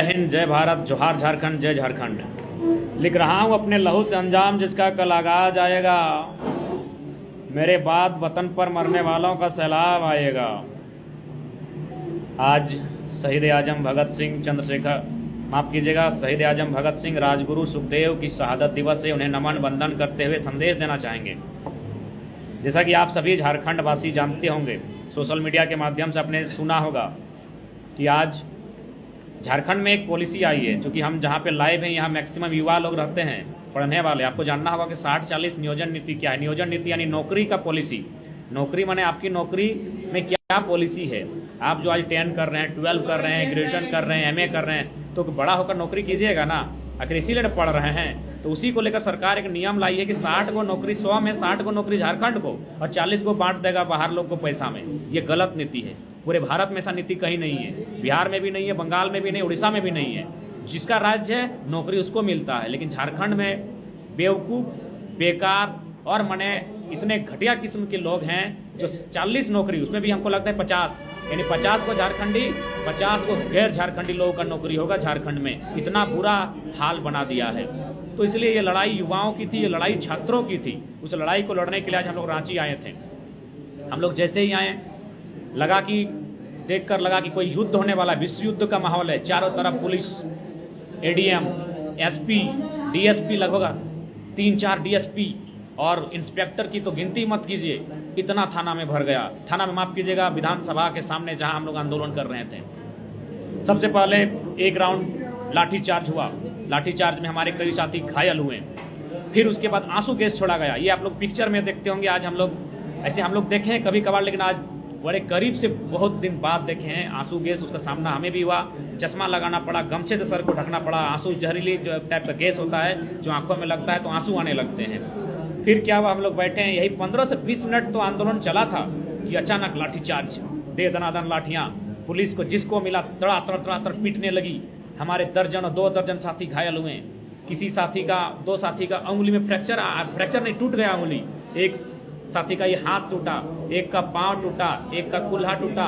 हिंद, जय भारत, जोहार झारखंड, जय झारखंड। लिख रहा हूँ अपने लहू से अंजाम जिसका कल आगाज आएगा। मेरे बाद वतन पर मरने वालों का सैलाब आएगा। आज शहीद आजम भगत सिंह चंद्रशेखर, माफ़ कीजिएगा, शहीद आजम भगत सिंह राजगुरु सुखदेव की शहादत दिवस है। उन्हें नमन वंदन करते हुए संदेश देना चाहेंगे। जैसा कि आप सभी झारखंड वासी जानते होंगे, सोशल मीडिया के माध्यम से आपने सुना होगा कि आज झारखंड में एक पॉलिसी आई है। चूँकि हम जहाँ पे लाइव हैं, यहाँ मैक्सिमम युवा लोग रहते हैं, पढ़ने वाले। आपको जानना होगा कि 60-40 नियोजन नीति क्या है। नियोजन नीति यानी नौकरी का पॉलिसी। नौकरी माने आपकी नौकरी में क्या पॉलिसी है। आप जो आज 10 कर रहे हैं, 12 कर रहे हैं, ग्रेजुएशन कर रहे हैं, MA कर रहे हैं, तो बड़ा होकर नौकरी कीजिएगा ना। आखिर इसीलिए पढ़ रहे हैं। तो उसी को लेकर सरकार एक नियम लाई है कि 60 को नौकरी 100 में 60 को नौकरी झारखंड को और 40 को बांट देगा बाहर लोग को पैसा में। ये गलत नीति है। पूरे भारत में ऐसा नीति कहीं नहीं है। बिहार में भी नहीं है, बंगाल में भी नहीं, उड़ीसा में भी नहीं है। जिसका राज्य है नौकरी उसको मिलता है। लेकिन झारखंड में बेवकूफ़, बेकार और मने इतने घटिया किस्म के लोग हैं जो 40 नौकरी, उसमें भी हमको लगता है 50, यानी 50 को झारखंडी, 50 को गैर झारखंडी लोगों का नौकरी होगा झारखंड में। इतना बुरा हाल बना दिया है। तो इसलिए ये लड़ाई युवाओं की थी, ये लड़ाई छात्रों की थी। उस लड़ाई को लड़ने के लिए आज हम लोग रांची आए थे। हम लोग जैसे ही आए, लगा कि देखकर लगा कि कोई युद्ध होने वाला है, विश्व युद्ध का माहौल है। चारों तरफ पुलिस, ADM, SP, DSP, लगभग 3-4 DSP और इंस्पेक्टर की तो गिनती मत कीजिए। इतना थाना में भर गया। थाना में, माफ़ कीजिएगा, विधानसभा के सामने जहां हम लोग आंदोलन कर रहे थे। सबसे पहले एक राउंड लाठीचार्ज हुआ। लाठीचार्ज में हमारे कई साथी घायल हुए। फिर उसके बाद आंसू गैस छोड़ा गया। ये आप लोग पिक्चर में देखते होंगे। आज हम लोग ऐसे हम लोग देखे हैं कभी कभार, लेकिन आज बड़े करीब से बहुत दिन बाद देखे हैं आंसू गैस। उसका सामना हमें भी हुआ। चश्मा लगाना पड़ा, गमछे से सर को ढकना पड़ा। आंसू जहरीली जो टाइप का गैस होता है, जो आंखों में लगता है तो आंसू आने लगते हैं। फिर क्या हुआ, हम लोग बैठे हैं, यही 15 से 20 मिनट तो आंदोलन चला था कि अचानक लाठीचार्ज, दे दनादन लाठियाँ। पुलिस को जिसको मिला तड़ा पीटने लगी। हमारे दर्जन और 2 दर्जन साथी घायल हुए। किसी साथी का, 2 साथी का उंगली में फ्रैक्चर नहीं, टूट गया उंगली। एक साथी का ये हाथ टूटा, एक का पांव टूटा, एक का कुल्हा टूटा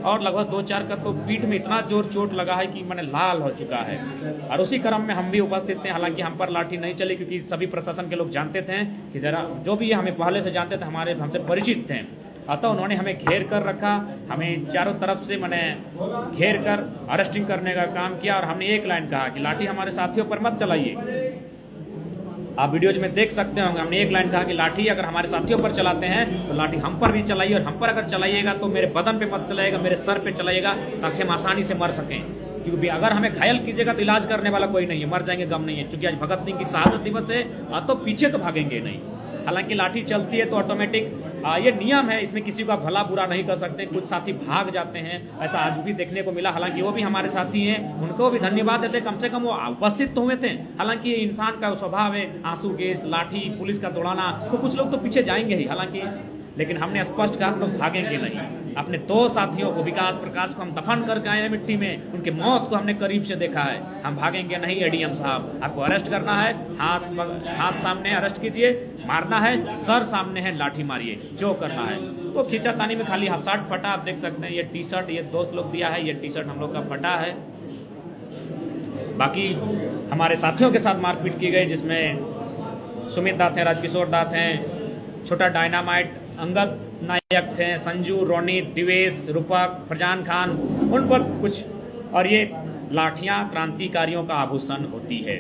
और लगभग 2-4 का तो पीठ में इतना जोर चोट लगा है कि मैंने लाल हो चुका है। और उसी क्रम में हम भी उपस्थित थे। हालांकि हम पर लाठी नहीं चली, क्योंकि सभी प्रशासन के लोग जानते थे कि जरा जो भी हमें पहले से जानते थे, हमसे परिचित थे। अतः उन्होंने हमें घेर कर रखा। हमें चारों तरफ से मैंने घेर कर अरेस्टिंग करने का काम किया। और हमने एक लाइन कहा कि लाठी हमारे साथियों पर मत चलाइए। आप वीडियोज में देख सकते होंगे, हमने एक लाइन कहा कि लाठी अगर हमारे साथियों पर चलाते हैं तो लाठी हम पर भी चलाइए। और हम पर अगर चलाइएगा तो मेरे बदन पे मत चलाइएगा, मेरे सर पे चलाइएगा, ताकि हम आसानी से मर सकें। क्योंकि अगर हमें घायल कीजिएगा तो इलाज करने वाला कोई नहीं है, मर जाएंगे, गम नहीं है। क्योंकि आज भगत सिंह की शहादत दिवस है, तो पीछे तो भागेंगे नहीं। हालांकि लाठी चलती है तो ऑटोमेटिक ये नियम है, इसमें किसी का भला बुरा नहीं कर सकते। कुछ साथी भाग जाते हैं, ऐसा आज भी देखने को मिला। हालांकि वो भी हमारे साथी हैं, उनको भी धन्यवाद देते, कम से कम वो उपस्थित तो हुए थे। हालांकि ये इंसान का स्वभाव है, आंसू गैस, लाठी, पुलिस का दौड़ाना, तो कुछ लोग तो पीछे जाएंगे ही। हालांकि लेकिन हमने स्पष्ट कहा हम लोग भागेंगे नहीं। अपने 2 साथियों को, विकास प्रकाश को हम दफन करके आए हैं मिट्टी में। उनके मौत को हमने करीब से देखा है। हम भागेंगे नहीं। ADM साहब, आपको अरेस्ट करना है, हाथ सामने अरेस्ट कीजिए। मारना है, सर सामने है, लाठी मारिए, जो करना है। तो खींचातानी में खाली शर्ट फटा, आप देख सकते हैं। ये टी-शर्ट ये दोस्त लोग दिया है, ये टी-शर्ट हम लोग का फटा है। बाकी हमारे साथियों के साथ मारपीट की गई, जिसमें सुमित दा थे, राजकिशोर दा थे, छोटा डायनामाइट, अंगद नायक थे, संजू, रोनी, दिवेश, रूपक, फरजान खान, उन पर कुछ। और ये लाठियां क्रांतिकारियों का आभूषण होती है।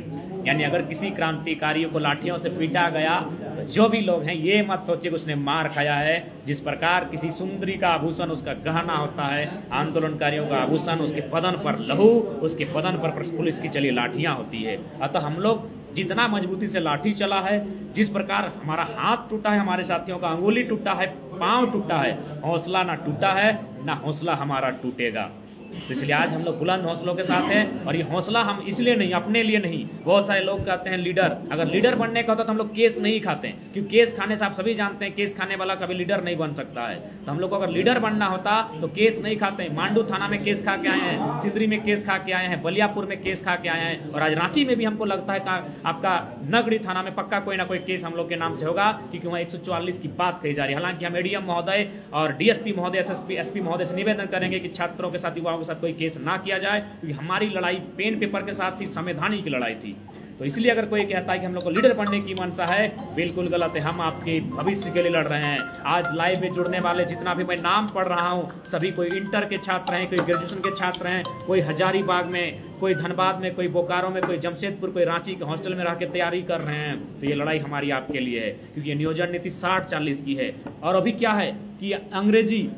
यानी अगर किसी क्रांतिकारियों को लाठियों से पीटा गया, तो जो भी लोग हैं ये मत सोचिए कि उसने मार खाया है। जिस प्रकार किसी सुंदरी का आभूषण उसका गहना होता है, आंदोलनकारियों का आभूषण उसके बदन पर लहू, उसके बदन पर पुलिस की चली लाठियां होती है। अतः हम लोग जितना मजबूती से लाठी चला है, जिस प्रकार हमारा हाथ टूटा है, हमारे साथियों का अंगुली टूटा है, पांव टूटा है, हौसला ना टूटा है, ना हौसला हमारा टूटेगा। तो इसलिए आज हम लोग बुलंद हौसलों के साथ हैं। और ये हौसला हम इसलिए नहीं, अपने लिए नहीं। बहुत सारे लोग कहते हैं लीडर, अगर लीडर बनने का होता तो हम लोग केस नहीं खाते, क्योंकि केस खाने से आप सभी जानते हैं केस खाने वाला कभी लीडर नहीं बन सकता है। तो हम लोग को अगर लीडर बनना होता तो केस नहीं खाते। मांडू थाना में केस खा के आए हैं, सिंदरी में केस खा के आए हैं, बलियापुर में केस खा के आए हैं, और आज रांची में भी हमको लगता है आपका नगरी थाना में पक्का कोई ना कोई केस हम लोग के नाम से होगा, क्योंकि वहाँ 144 की बात कही जा रही है। हालांकि हम ADM महोदय और DSP महोदय, SP महोदय से निवेदन करेंगे कि छात्रों के साथ, युवाओं के साथ कोई केस ना किया जाए, क्योंकि हमारी लड़ाई पेन पेपर के साथ थी, संवैधानिक की लड़ाई थी। तो इसलिए अगर कोई कहता है कि हम लोग को लीडर बनने की मंशा है, बिल्कुल गलत है। हम आपके भविष्य के लिए लड़ रहे हैं। आज लाइव में जुड़ने वाले जितना भी मैं नाम पढ़ रहा हूँ, सभी कोई इंटर के छात्र हैं, कोई ग्रेजुएशन के छात्र हैं, कोई हजारीबाग में, कोई धनबाद में, कोई बोकारो में, कोई जमशेदपुर, कोई रांची के हॉस्टल में रह के तैयारी कर रहे हैं। तो ये लड़ाई हमारी आपके लिए है, क्योंकि ये नियोजन नीति 60-40 की है। और अभी क्या है कि अंग्रेजी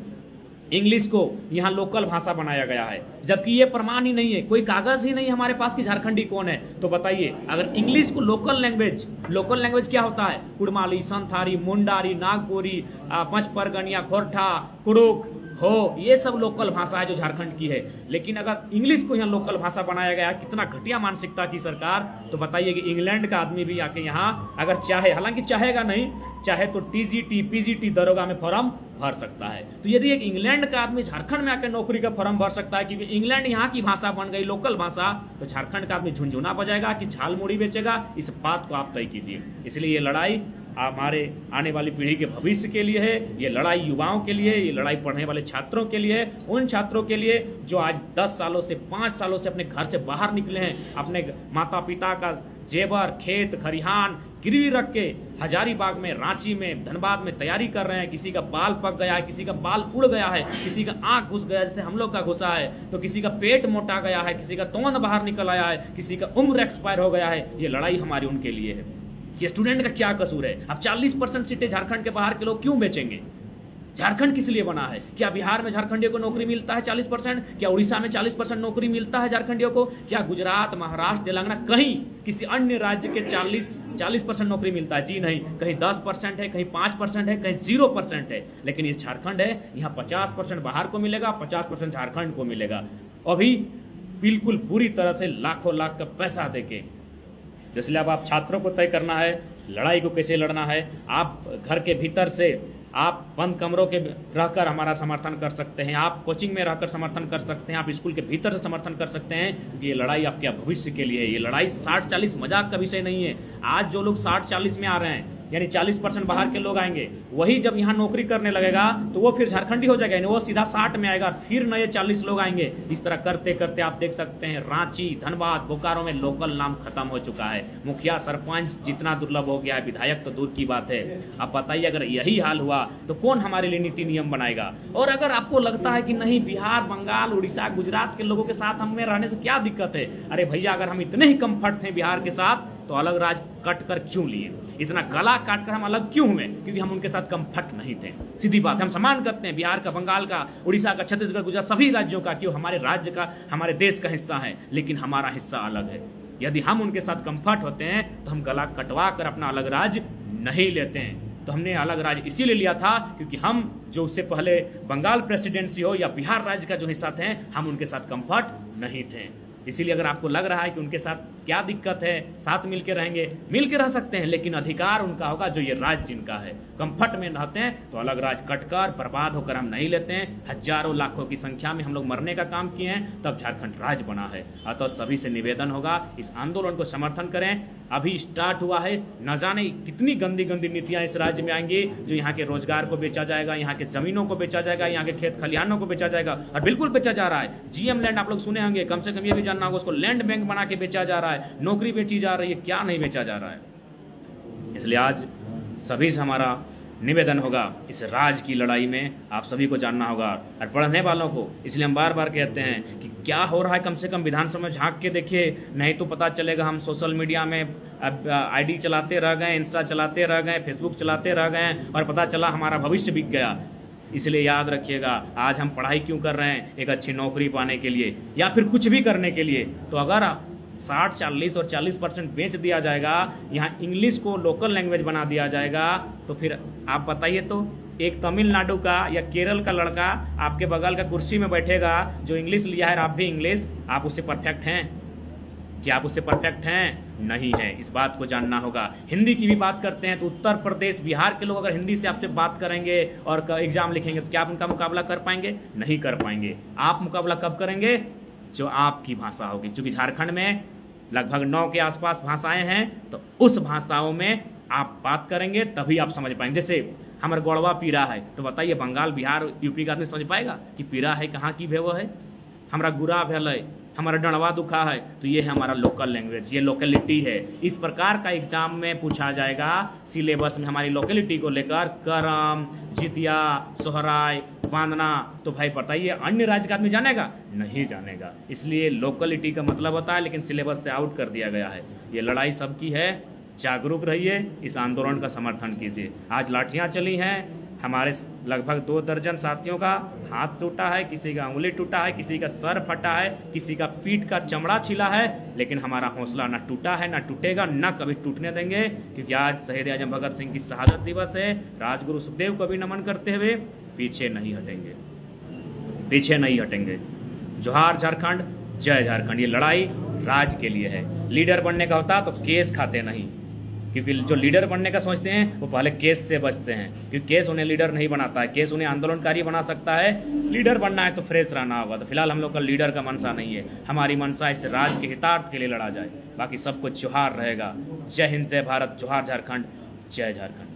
इंग्लिश को यहाँ लोकल भाषा बनाया गया है, जबकि ये प्रमाण ही नहीं है, कोई कागज ही नहीं हमारे पास कि झारखंडी कौन है। तो बताइए, अगर इंग्लिश को लोकल लैंग्वेज क्या होता है? कुड़माली, संथारी, मुंडारी, नागपुरी, पंचपरगनिया, खोरठा, कुड़ुक, हो, ये सब लोकल भाषा है जो झारखंड की है। लेकिन अगर इंग्लिश को यहाँ लोकल भाषा बनाया गया, कितना घटिया मानसिकता की सरकार। तो बताइए कि इंग्लैंड का आदमी भी आके यहाँ अगर चाहे, हालांकि चाहेगा नहीं, चाहे तो टीजीटी, पीजीटी दरोगा में फॉर्म भर सकता है। तो यदि एक इंग्लैंड का आदमी झारखंड में आकर नौकरी का फॉर्म भर सकता है, क्योंकि इंग्लैंड यहाँ की भाषा बन गई लोकल भाषा, तो झारखंड का आदमी झुंझुना बजाएगा कि झालमुड़ी बेचेगा? इस बात को आप तय कीजिए। इसलिए ये लड़ाई हमारे आने वाली पीढ़ी के भविष्य के लिए है, ये लड़ाई युवाओं के लिए, ये लड़ाई पढ़ने वाले छात्रों के लिए, उन छात्रों के लिए जो आज 10 सालों से 5 सालों से अपने घर से बाहर निकले हैं, अपने माता पिता का जेवर, खेत खरिहान गिरवी रख के हजारीबाग में, रांची में, धनबाद में तैयारी कर रहे हैं। किसी का बाल पक गया है, किसी का बाल उड़ गया है, किसी का आंख घुस गया जैसे हम लोग का घुसा है, तो किसी का पेट मोटा गया है, किसी का तोंद बाहर निकल आया है, किसी का उम्र एक्सपायर हो गया है। ये लड़ाई हमारी उनके लिए है। ये स्टूडेंट का क्या कसूर है? अब 40% सीटें झारखंड के बाहर के लोग क्यों बेचेंगे? झारखंड किस लिए बना है? क्या बिहार में झारखंडियों को नौकरी मिलता है 40%? क्या उड़ीसा में 40% नौकरी मिलता है झारखंडियों को? क्या गुजरात, महाराष्ट्र, तेलंगाना, कहीं किसी अन्य राज्य के 40% नौकरी मिलता है? जी नहीं। कहीं 10% है, कहीं 5% है, कहीं 0% है। लेकिन ये झारखंड है, यहाँ 50% बाहर को मिलेगा, 50% झारखंड को मिलेगा। अभी बिल्कुल पूरी तरह से लाखों लाख का पैसा देके। इसलिए अब आप छात्रों को तय करना है लड़ाई को कैसे लड़ना है। आप घर के भीतर से, आप बंद कमरों के रहकर हमारा समर्थन कर सकते हैं, आप कोचिंग में रहकर समर्थन कर सकते हैं, आप स्कूल के भीतर से समर्थन कर सकते हैं, क्योंकि ये लड़ाई आपके भविष्य के लिए है। ये लड़ाई 60-40 मजाक का विषय नहीं है। आज जो लोग 60-40 में आ रहे हैं, यानी 40% बाहर के लोग आएंगे, वही जब यहाँ नौकरी करने लगेगा तो वो फिर झारखंडी हो जाएगा, यानी वो सीधा 60 में आएगा, फिर नए 40 लोग आएंगे। इस तरह करते करते आप देख सकते हैं रांची, धनबाद, बोकारो में लोकल नाम खत्म हो चुका है। मुखिया सरपंच जितना दुर्लभ हो गया है, विधायक तो दूर की बात है। अब बताइए, अगर यही हाल हुआ तो कौन हमारे लिए नीति नियम बनाएगा? और अगर आपको लगता है कि नहीं, बिहार, बंगाल, उड़ीसा, गुजरात के लोगों के साथ हमें रहने से क्या दिक्कत है? अरे भैया, अगर हम इतने ही कंफर्ट थे बिहार के साथ, तो अलग राज कट कर क्यों लिए? इतना गला काट कर हम अलग क्यों हुए? क्योंकि हम उनके साथ कंफर्ट नहीं थे। सीधी बात। हम सम्मान करते हैं बिहार का, बंगाल का, उड़ीसा का, छत्तीसगढ़, गुजरात, सभी राज्यों का, क्यों हमारे राज्य का, हमारे देश का हिस्सा है, लेकिन हमारा हिस्सा अलग है। यदि हम उनके साथ कंफर्ट होते हैं तो हम गला कटवा कर अपना अलग राज्य नहीं लेते हैं। तो हमने अलग राज्य इसीलिए लिया था क्योंकि हम जो उससे पहले बंगाल प्रेसिडेंसी हो या बिहार राज्य का जो हिस्सा थे, हम उनके साथ कंफर्ट नहीं थे। इसीलिए अगर आपको लग रहा है कि उनके साथ क्या दिक्कत है, साथ मिलके रहेंगे, मिलके रह सकते हैं, लेकिन अधिकार उनका होगा जो ये राज्य जिनका है। कंफर्ट में रहते हैं तो अलग राज्य कटकर बर्बाद होकर हम नहीं लेते हैं। हजारों लाखों की संख्या में हम लोग मरने का काम किए हैं, तब झारखंड राज्य बना है। अतः सभी से निवेदन होगा, इस आंदोलन को समर्थन करें। अभी स्टार्ट हुआ है, न जाने कितनी गंदी गंदी नीतियां इस राज्य में आएंगी, जो यहाँ के रोजगार को बेचा जाएगा, यहाँ के जमीनों को बेचा जाएगा, यहाँ के खेत खलिहानों को बेचा जाएगा। और बिल्कुल बेचा जा रहा है। जीएम लैंड आप लोग सुने होंगे, कम से कम ये भी जानना होगा, उसको लैंड बैंक बना के बेचा जा रहा है, नौकरी बेची जा रही है, क्या नहीं बेचा जा रहा है। इसलिए आज सभी से हमारा निवेदन होगा, इस राज की लड़ाई में आप सभी को जानना होगा, और पढ़ने वालों को। इसलिए हम बार बार कहते हैं कि क्या हो रहा है, कम से कम विधानसभा में झांक के देखिए, नहीं तो पता चलेगा हम सोशल मीडिया में आईडी चलाते रह गए, इंस्टा चलाते रह गए, फेसबुक चलाते रह गए, और पता चला हमारा भविष्य बिक गया। इसलिए याद रखिएगा, आज हम पढ़ाई क्यों कर रहे हैं? एक अच्छी नौकरी पाने के लिए, या फिर कुछ भी करने के लिए। तो अगर 60-40 और 40% बेच दिया जाएगा, यहाँ इंग्लिश को लोकल लैंग्वेज बना दिया जाएगा, तो फिर आप बताइए, तो एक तमिलनाडु का या केरल का लड़का आपके बगल का कुर्सी में बैठेगा जो इंग्लिश लिया है, और आप भी इंग्लिश, आप उससे परफेक्ट हैं? क्या आप उससे परफेक्ट हैं? नहीं है। इस बात को जानना होगा। हिंदी की भी बात करते हैं तो उत्तर प्रदेश, बिहार के लोग अगर हिंदी से आपसे बात करेंगे और एग्जाम लिखेंगे, तो क्या आप उनका मुकाबला कर पाएंगे? नहीं कर पाएंगे। आप मुकाबला कब करेंगे? जो आपकी भाषा होगी। क्योंकि झारखंड में लगभग 9 के आसपास भाषाएं हैं, तो उस भाषाओं में आप बात करेंगे तभी आप समझ पाएंगे। जैसे हमारा गौड़वा पीरा है, तो बताइए बंगाल, बिहार, यूपी का आदमी समझ पाएगा कि पीरा है कहाँ की भेव है? हमारा गुरा भेलै, हमारा डंडवा दुखा है, तो ये है हमारा लोकल लैंग्वेज, ये लोकेलिटी है। इस प्रकार का एग्जाम में पूछा जाएगा सिलेबस में हमारी लोकेलिटी को लेकर। करम, जितिया, सोहराय, बांधना, तो भाई बताइए अन्य राज्य का आदमी जानेगा? नहीं जानेगा। इसलिए लोकेलिटी का मतलब होता है, लेकिन सिलेबस से आउट कर दिया गया है। ये लड़ाई सबकी है, जागरूक रहिए, इस आंदोलन का समर्थन कीजिए। आज लाठियाँ चली हैं, हमारे लगभग 2 दर्जन साथियों का हाथ टूटा है, किसी का उंगली टूटा है, किसी का सर फटा है, किसी का पीठ का चमड़ा छिला है, लेकिन हमारा हौसला ना टूटा है, ना टूटेगा, ना कभी टूटने देंगे, क्योंकि आज शहीद आजम भगत सिंह की शहादत दिवस है। राजगुरु सुखदेव को भी नमन करते हुए पीछे नहीं हटेंगे, पीछे नहीं हटेंगे। जोहार झारखंड, जय झारखंड। ये लड़ाई राज के लिए है। लीडर बनने का होता तो केस खाते नहीं, क्योंकि जो लीडर बनने का सोचते हैं वो पहले केस से बचते हैं, क्योंकि केस उन्हें लीडर नहीं बनाता है, केस उन्हें आंदोलनकारी बना सकता है। लीडर बनना है तो फ्रेश रहना होगा। तो फिलहाल हम लोग का लीडर का मनसा नहीं है, हमारी मनसा इससे राज्य के हितार्थ के लिए लड़ा जाए, बाकी सब कुछ जोहार रहेगा। जय हिंद, जय भारत, जोहार झारखंड, जय झारखंड।